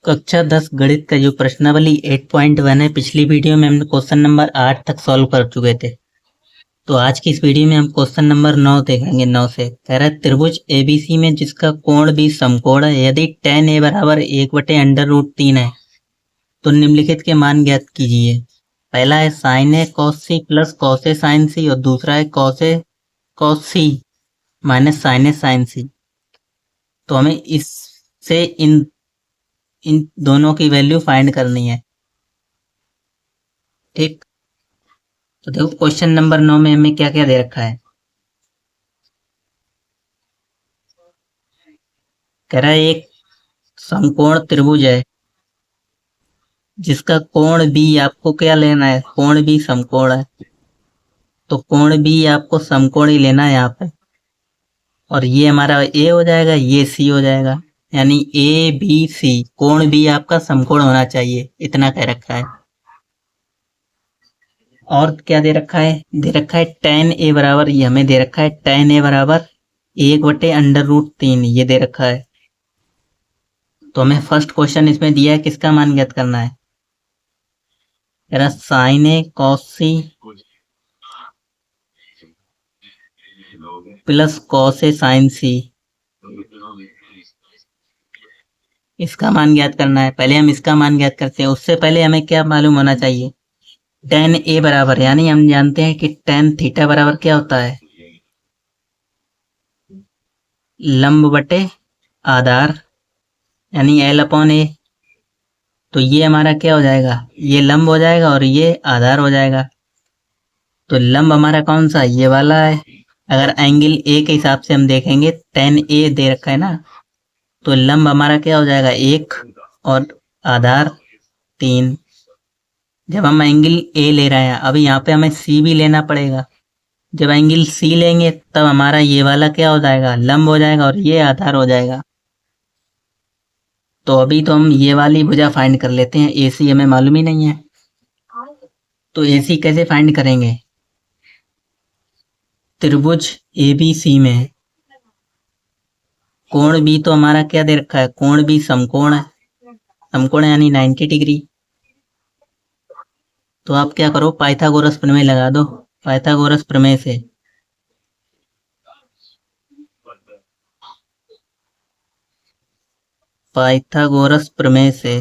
कक्षा 10 गणित का जो प्रश्नावली 8.1 है, पिछली वीडियो में हमने क्वेश्चन नंबर 8 तक सॉल्व कर चुके थे। तो आज की इस वीडियो में हम क्वेश्चन नंबर 9 देखेंगे। 9 से कह रहा है त्रिभुज एबीसी में जिसका कोण भी समकोण है, यदि tan a बराबर 1/√3 है तो निम्नलिखित के मान ज्ञात कीजिए। पहला है sin a cos c plus cos a sin c और दूसरा है cos a cos c minus sin a sin c। तो हमें इससे इन दोनों की वैल्यू फाइंड करनी है। ठीक, तो देखो क्वेश्चन नंबर 9 में हमें क्या क्या दे रखा है। कह रहा है एक समकोण त्रिभुज है जिसका कोण भी आपको क्या लेना है, कोण भी समकोण है तो कोण भी आपको समकोण ही लेना है यहाँ पे। और ये हमारा ए हो जाएगा, ये सी हो जाएगा, यानी ए बी सी कोण भी आपका समकोण होना चाहिए, इतना कह रखा है। और क्या दे रखा है, दे रखा है tan a बराबर, ये हमें दे रखा है tan a बराबर 1/√3, ये दे रखा है। तो हमें फर्स्ट क्वेश्चन इसमें दिया है, किसका मान ज्ञात करना है। कह रहा sign A cos C plus cos A sign सी, इसका मान ज्ञात करना है। पहले हम इसका मान ज्ञात करते हैं, उससे पहले हमें क्या मालूम होना चाहिए, tan ए बराबर, यानी हम जानते हैं कि tan थीटा बराबर क्या होता है, लंब बटे आधार, यानी L/A। तो ये हमारा क्या हो जाएगा, ये लंब हो जाएगा और ये आधार हो जाएगा। तो लंब हमारा कौन सा, ये वाला है। अगर एंगल ए के हिसाब से हम देखेंगे, tan a दे रखा है ना, तो लंब हमारा क्या हो जाएगा 1 और आधार 3। जब हम एंगल ए ले रहे हैं, अभी यहाँ पे हमें सी भी लेना पड़ेगा। जब एंगल सी लेंगे तब हमारा ये वाला क्या हो जाएगा, लंब हो जाएगा और ये आधार हो जाएगा। तो अभी तो हम ये वाली भुजा फाइंड कर लेते हैं, ए सी हमें मालूम ही नहीं है। तो ए सी कैसे फाइंड करेंगे, त्रिभुज एबीसी में कोण भी तो हमारा क्या दे रखा है, कोण भी समकोण है, समकोण यानी 90 डिग्री। तो आप क्या करो, पाइथागोरस प्रमेय लगा दो। पाइथागोरस प्रमेय से पाइथागोरस प्रमेय से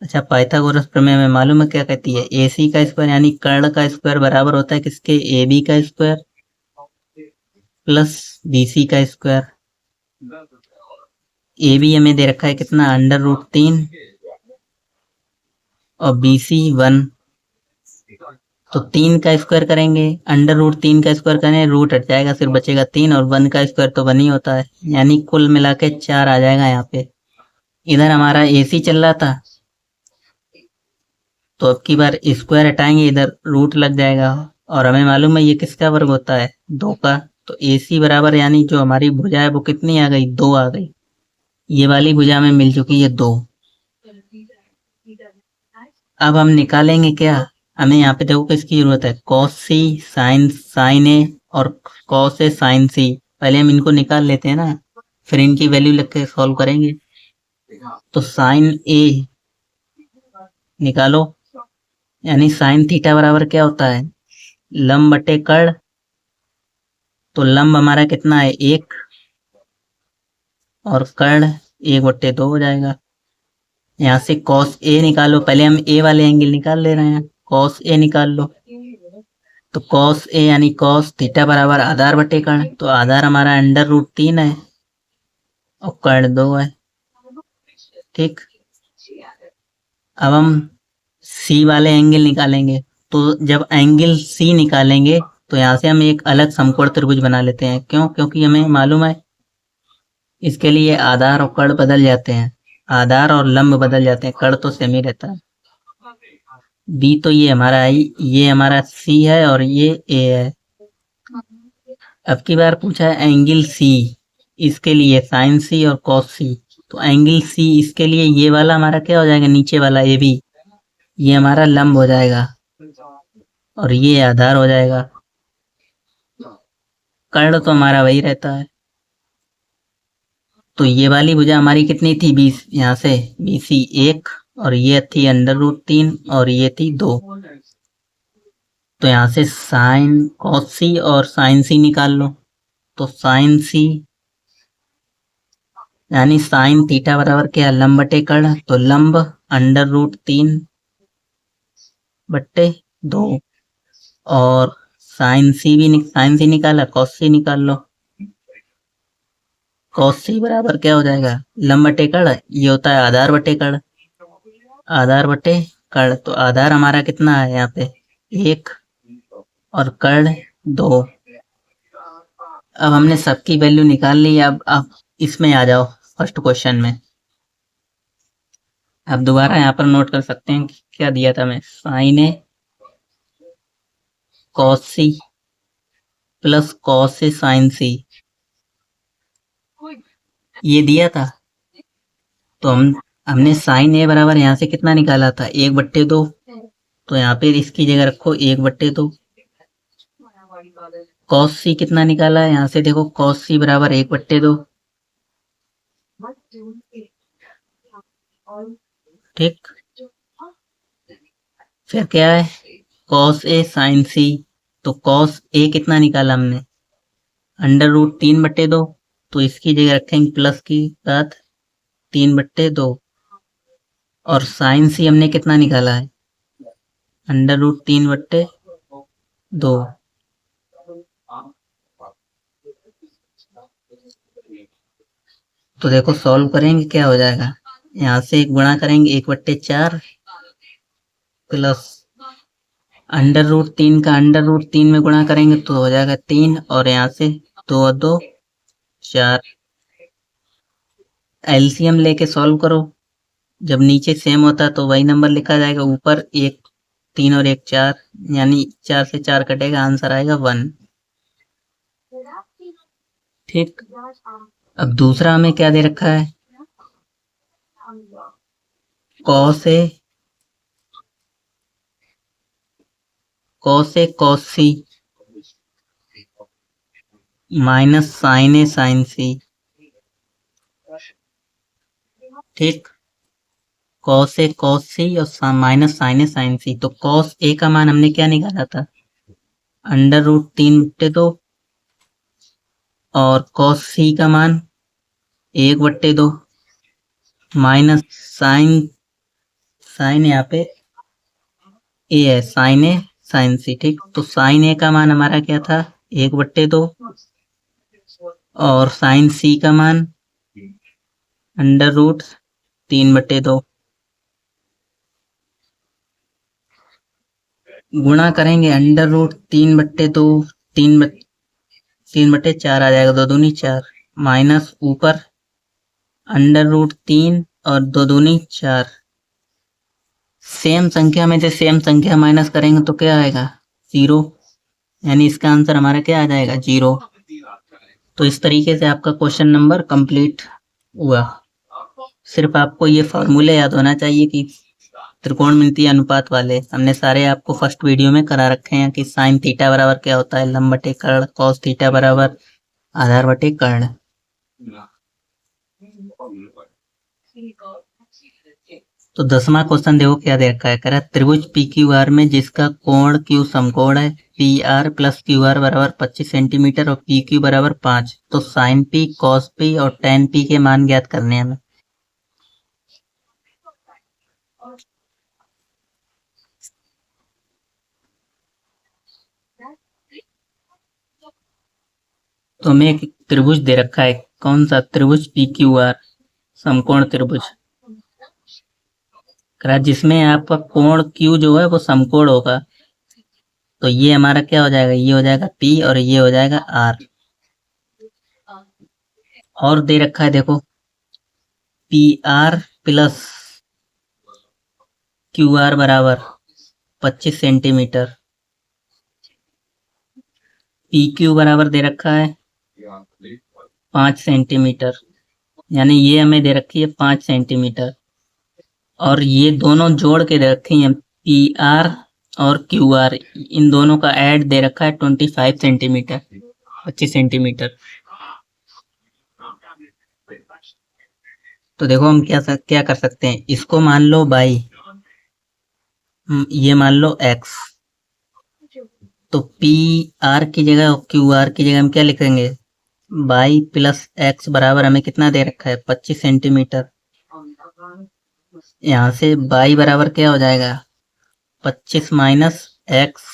अच्छा, पाइथागोरस प्रमेय में मालूम है क्या कहती है, ए सी का स्क्वायर यानी कर्ण का स्क्वायर बराबर होता है किसके, ए बी का स्क्वायर प्लस बी सी का स्क्वायर। ए बी हमें दे रखा है कितना, √3 और बी सी 1। तो 3 का स्क्वायर करेंगे, √3 का स्क्वायर करें, रूट हट जाएगा, सिर्फ बचेगा 3 और 1 का स्क्वायर तो 1 ही होता है, यानी कुल मिला के 4 आ जाएगा यहाँ पे। इधर हमारा ए सी चल रहा था, तो अब की बार स्क्वायर हटाएंगे, इधर रूट लग जाएगा और हमें मालूम है ये किसका वर्ग होता है, 2 का। तो ए सी बराबर, यानी जो हमारी भुजा है वो कितनी आ गई, 2 आ गई। ये वाली भुजा में मिल चुकी है 2। अब हम निकालेंगे क्या, हमें यहाँ पे देखो किसकी जरूरत है, कॉस सी साइन ए और कॉस ए साइन सी। पहले हम इनको निकाल लेते हैं ना, फिर इनकी वैल्यू लिख के सॉल्व करेंगे। तो साइन ए निकालो, यानी साइन थीटा बराबर क्या होता है, लंब बटे कर्ण। तो लंब हमारा कितना है 1 और कर्ण 1/2 हो जाएगा। यहाँ से cos a निकालो, पहले हम a वाले एंगल निकाल ले रहे हैं, cos a निकाल लो। तो cos a यानी cos थीटा बराबर आधार बटे कर्ण, तो आधार हमारा √3 है और कर्ण 2 है। ठीक, अब हम c वाले एंगल निकालेंगे। तो जब एंगल c निकालेंगे तो यहाँ से हम एक अलग समकोण त्रिभुज बना लेते हैं। क्यों, क्योंकि हमें मालूम है इसके लिए आधार और कर्ण बदल जाते हैं, आधार और लंब बदल जाते हैं, कर्ण तो सेम ही रहता है। बी तो ये हमारा है, ये हमारा सी है और ये ए है। अब की बार पूछा है एंगल सी, इसके लिए साइन सी और कॉस सी। तो एंगल सी इसके लिए ये वाला हमारा क्या हो जाएगा, नीचे वाला ए बी, ये हमारा लंब हो जाएगा और ये आधार हो जाएगा। कर्ण तो हमारा वही रहता है। तो ये वाली भुजा हमारी कितनी थी 20, यहाँ से BC 1 और ये थी √3 और ये थी 2। तो यहाँ से साइन cos C और साइन C निकाल लो। तो साइन C यानी साइन थीटा बराबर क्या, लंब बटे कर्ण, तो लंब √3 बट्टे 2 और साइन C निकाला, cos C निकाल लो। cos C बराबर क्या हो जाएगा, लंब बटे कर्ण, ये होता है आधार बटे कर्ण, आधार बटे कर्ण। तो आधार हमारा कितना है यहाँ पे 1 और कर्ण 2। अब हमने सबकी वैल्यू निकाल ली। अब इसमें आ जाओ फर्स्ट क्वेश्चन में। अब दोबारा यहाँ पर नोट कर सकते हैं कि क्या दिया था मैं, साइन ए cos C प्लस cos ए साइन C ये दिया था। तो हमने साइन ए बराबर यहाँ से कितना निकाला था 1/2। तो यहाँ पे इसकी जगह रखो 1/2। cos C कितना निकाला है, यहाँ से देखो cos C बराबर 1/2। ठीक, फिर क्या है cos A साइन C। तो cos A कितना निकाला हमने, √3/2। तो इसकी जगह रखेंगे प्लस की साथ 3/2 और साइन C हमने कितना निकाला है √3/2। तो देखो सॉल्व करेंगे क्या हो जाएगा, यहाँ से गुणा करेंगे 1/4 प्लस √3 का √3 में गुणा करेंगे तो हो जाएगा 3 और यहाँ से 2 और 2 4। एलसीएम लेके सॉल्व करो, जब नीचे सेम होता तो वही नंबर लिखा जाएगा, ऊपर 1 3 और 1 4, यानी 4 से 4 कटेगा, आंसर आएगा 1। ठीक, अब दूसरा हमें क्या दे रखा है, cos A cos C minus sine A sine C। ठीक, cos A cos C और minus sine A sine C। तो cos A का मान हमने क्या निकाला था √3/2 और cos C का मान 1/2 माइनस साइन यहाँ पे A है, साइन A साइन C। ठीक, तो साइन A का मान हमारा क्या था 1/2 और साइन C का मान √3/2। गुणा करेंगे √3/2, 3/4 आ जाएगा, 2 दूनी 4 माइनस ऊपर √3 और 2 दूनी 4। सेम संख्या में से सेम संख्या माइनस करेंगे तो क्या आएगा 0, यानी इसका आंसर हमारा क्या आ जाएगा 0। तो इस तरीके से आपका क्वेश्चन नंबर कंप्लीट हुआ। सिर्फ आपको ये फॉर्मूले याद होना चाहिए कि त्रिकोणमितीय अनुपात वाले हमने सारे आपको फर्स्ट वीडियो में करा रखे हैं कि साइन थीटा बराबर क्या होता है, लंब बटे कर्ण, कॉस थीटा बराबर आधार बटे कर्ण। तो 10वां क्वेश्चन देखो क्या दे रखा है, कह रहा है त्रिभुज PQR में जिसका कोण Q समकोण है, PR प्लस QR बराबर 25 सेंटीमीटर और PQ बराबर 5। तो साइन P, कॉस P और tan P के मान ज्ञात करने हैं हमें। तो हमें एक त्रिभुज दे रखा है, कौन सा त्रिभुज PQR समकोण त्रिभुज, जिसमें आपका कोण Q जो है वो समकोण होगा। तो ये हमारा क्या हो जाएगा, ये हो जाएगा P और ये हो जाएगा R। और दे रखा है देखो PR प्लस QR बराबर 25 सेंटीमीटर, PQ बराबर दे रखा है 5 सेंटीमीटर, यानी ये हमें दे रखी है 5 सेंटीमीटर और ये दोनों जोड़ के दे रखी है PR और QR, इन दोनों का ऐड दे रखा है 25 सेंटीमीटर, 25 सेंटीमीटर। तो देखो हम क्या कर सकते हैं, इसको मान लो बाई, ये मान लो एक्स, तो पी आर की जगह और क्यू आर की जगह हम क्या लिखेंगे, बाई प्लस एक्स बराबर हमें कितना दे रखा है 25 सेंटीमीटर। यहाँ से बाई बराबर क्या हो जाएगा 25 माइनस एक्स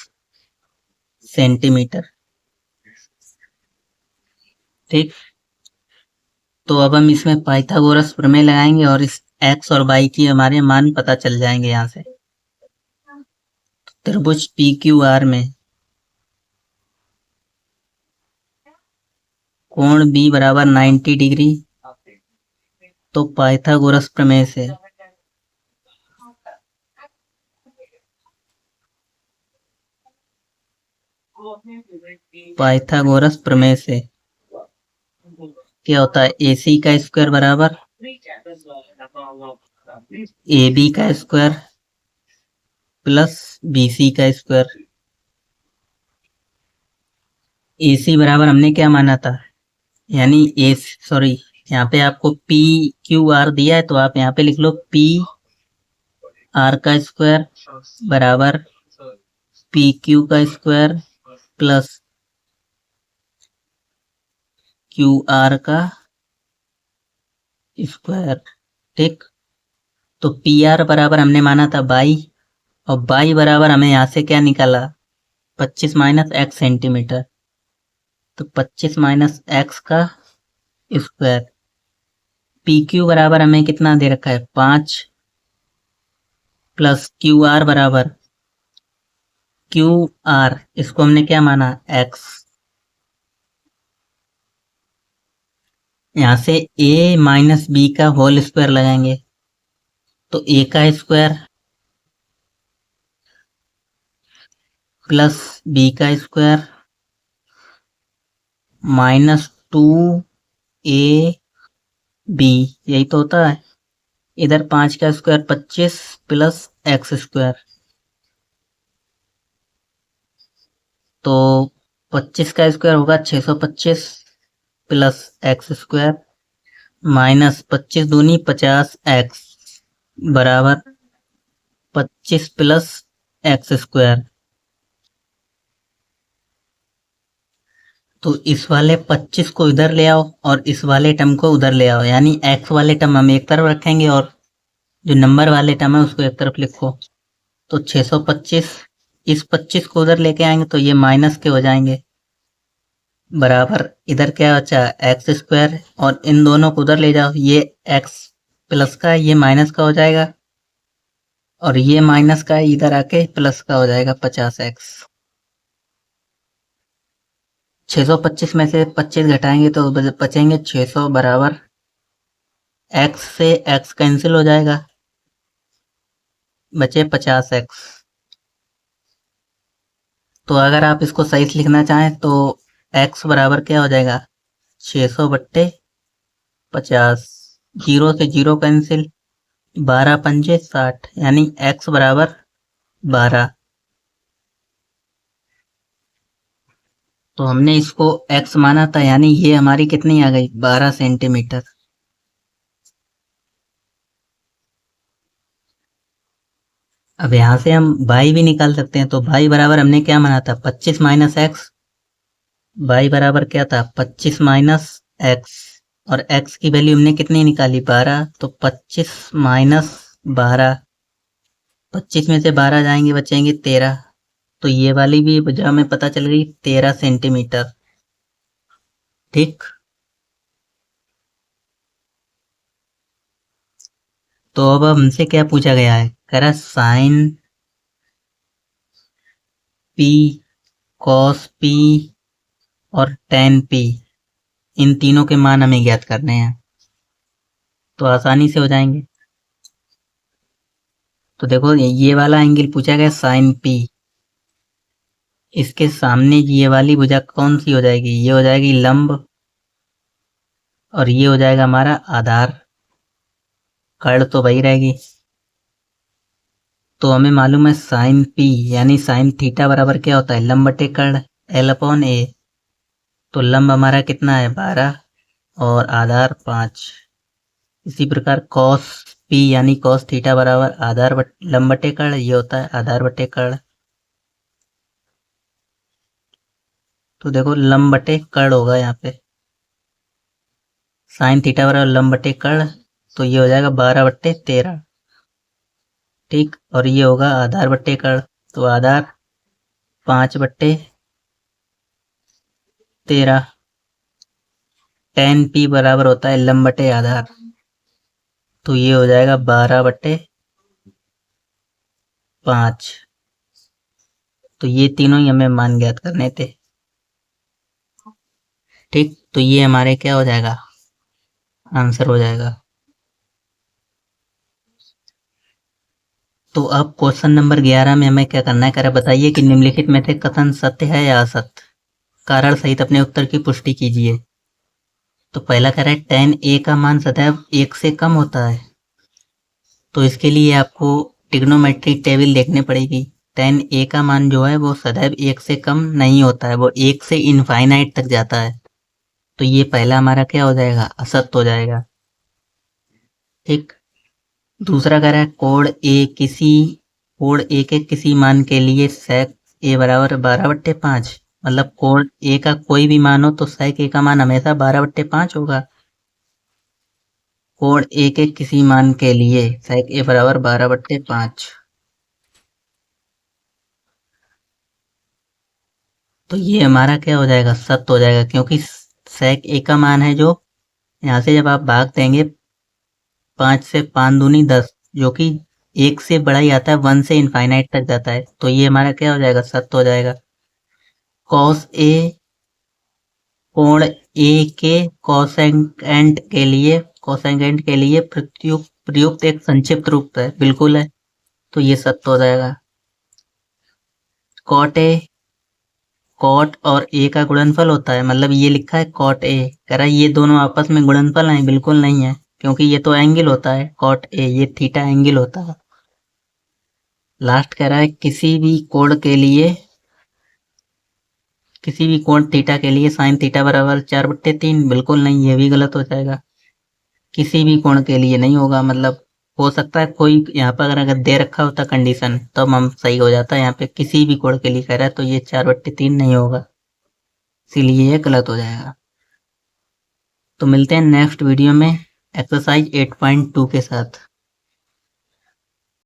सेंटीमीटर। ठीक, तो अब हम इसमें पाइथागोरस प्रमेय लगाएंगे और इस एक्स और बाई की हमारे मान पता चल जाएंगे। यहाँ से त्रिभुज पी क्यू आर में कोण बी बराबर 90 डिग्री, तो पाइथागोरस प्रमेय से पाइथागोरस प्रमेय से क्या होता है, ए सी का स्क्वायर बराबर ए बी का स्क्वायर प्लस बी सी का स्क्वायर। ए सी बराबर हमने क्या माना था, यानी सॉरी, यहाँ पे आपको पी क्यू आर दिया है तो आप यहाँ पे लिख लो पी आर का स्क्वायर बराबर पी क्यू का स्क्वायर प्लस क्यू आर का स्क्वायर। ठीक, तो पी आर बराबर हमने माना था बाई, और बाई बराबर हमें यहाँ से क्या निकाला 25 माइनस एक्स सेंटीमीटर, तो 25 माइनस एक्स का स्क्वायर। पी क्यू बराबर हमें कितना दे रखा है 5, प्लस क्यू आर बराबर क्यू आर, इसको हमने क्या माना एक्स। यहाँ से ए माइनस बी का होल स्क्वायर लगाएंगे, तो ए का स्क्वायर प्लस बी का स्क्वायर माइनस 2 ए बी, यही तो होता है। इधर 5 का स्क्वायर 25 प्लस एक्स स्क्वायर, तो 25 का स्क्वायर होगा 625 प्लस एक्स स्क्वायर माइनस 25 दूनी 50 एक्स बराबर 25 प्लस एक्स स्क्वायर। तो इस वाले 25 को इधर ले आओ और इस वाले टर्म को उधर ले आओ, यानी एक्स वाले टर्म हम एक तरफ रखेंगे और जो नंबर वाले टर्म है उसको एक तरफ लिखो। तो 625, इस 25 को उधर लेके आएंगे तो ये माइनस के हो जाएंगे, बराबर इधर क्या बचा एक्स स्क्वायर, और इन दोनों को उधर ले जाओ, ये एक्स प्लस का ये माइनस का हो जाएगा, और ये माइनस का इधर आके प्लस का हो जाएगा 50x। 625 में से 25 घटाएंगे तो बचेंगे 600 बराबर x से x कैंसिल हो जाएगा, बचे 50x। तो अगर आप इसको सही से लिखना चाहें तो x बराबर क्या हो जाएगा 600 बट्टे 50, जीरो से जीरो कैंसिल, 12 पंजे 60, यानी x बराबर 12। तो हमने इसको x माना था, यानी ये हमारी कितनी आ गई 12 सेंटीमीटर। अब यहाँ से हम बाई भी निकाल सकते हैं, तो बाई बराबर हमने क्या माना था 25 माइनस एक्स, बाई बराबर क्या था 25 माइनस एक्स, और x की वैल्यू हमने कितनी निकाली 12, तो 25 माइनस 12, 25 में से 12 जाएंगे बचेंगे 13, तो ये वाली भी वजह हमें पता चल गई 13 सेंटीमीटर। ठीक, तो अब हमसे क्या पूछा गया है, करा साइन पी कॉस पी और टेन पी, इन तीनों के मान हमें ज्ञात करने हैं, तो आसानी से हो जाएंगे। तो देखो ये वाला एंगल पूछा गया साइन पी, इसके सामने ये वाली भुजा कौन सी हो जाएगी, ये हो जाएगी लंब, और ये हो जाएगा हमारा आधार, कर्ण तो वही रहेगी। तो हमें मालूम है साइन पी यानी साइन थीटा बराबर क्या होता है लंब बटे कर्ण L/A। तो लंब हमारा कितना है 12 और आधार 5, इसी प्रकार कॉस पी यानी कॉस थीटा बराबर आधार लंब बटे कर्ण, ये होता है आधार बटे कर्ण। तो देखो लंब बटे कर्ण होगा यहाँ पे, साइन थीटा बराबर लंब बटे कर्ण, तो ये हो जाएगा 12/13। ठीक, और ये होगा आधार बटे कर्ण, तो आधार 5/13। tan p बराबर होता है लंब बटे आधार, तो ये हो जाएगा 12/5। तो ये तीनों ही हमें मान ज्ञात करने थे। ठीक, तो ये हमारे क्या हो जाएगा, आंसर हो जाएगा। तो अब क्वेश्चन नंबर 11 में हमें क्या करना है, कह रहा बताइए कि निम्नलिखित में से कथन सत्य है या असत्य, कारण सहित अपने उत्तर की पुष्टि कीजिए। तो पहला कह रहा है tan a का मान सदैव 1 से कम होता है, तो इसके लिए आपको ट्रिग्नोमेट्रिक टेबल देखनी पड़ेगी। tan a का मान जो है वो सदैव 1 से कम नहीं होता है, वो 1 से इनफाइनाइट तक जाता है। तो ये पहला हमारा क्या हो जाएगा, असत्य हो जाएगा। ठीक, दूसरा कह रहा है कोण ए के किसी मान के लिए sec a बराबर 12/5, मतलब कोण ए का कोई भी मान हो तो sec a का मान हमेशा 12/5 होगा। कोण ए के किसी मान के लिए sec a बराबर 12/5, तो ये हमारा क्या हो जाएगा, सत्य हो जाएगा, क्योंकि sec a का मान है जो यहाँ से जब आप भाग देंगे 5 से 5 दूनी 10, जो कि 1 से बड़ा ही आता है, 1 से इनफाइनाइट तक जाता है, तो ये हमारा क्या हो जाएगा, सत्य हो जाएगा। cos a कोण ए के कोसेकेंट के लिए प्रयुक्त एक संक्षिप्त रूप है, बिल्कुल है, तो ये सत्य हो जाएगा। कॉट और ए का गुणनफल होता है, मतलब ये लिखा है कॉट ए, कह रहा है ये दोनों आपस में गुणनफल हैं, बिल्कुल नहीं है, क्योंकि ये तो एंगल होता है कॉट ए, ये थीटा एंगल होता है। लास्ट कह रहा है किसी भी कोण थीटा के लिए साइन थीटा बराबर 4/3, बिल्कुल नहीं, ये भी गलत हो जाएगा। किसी भी कोण के लिए नहीं होगा, मतलब हो सकता है कोई यहाँ पर अगर दे रखा होता कंडीशन तो हम सही हो जाता है, यहाँ पे किसी भी कोण के लिए कह रहा है, तो ये 4/3 नहीं होगा, इसीलिए ये गलत हो जाएगा। तो मिलते हैं नेक्स्ट वीडियो में एक्सरसाइज 8.2 के साथ।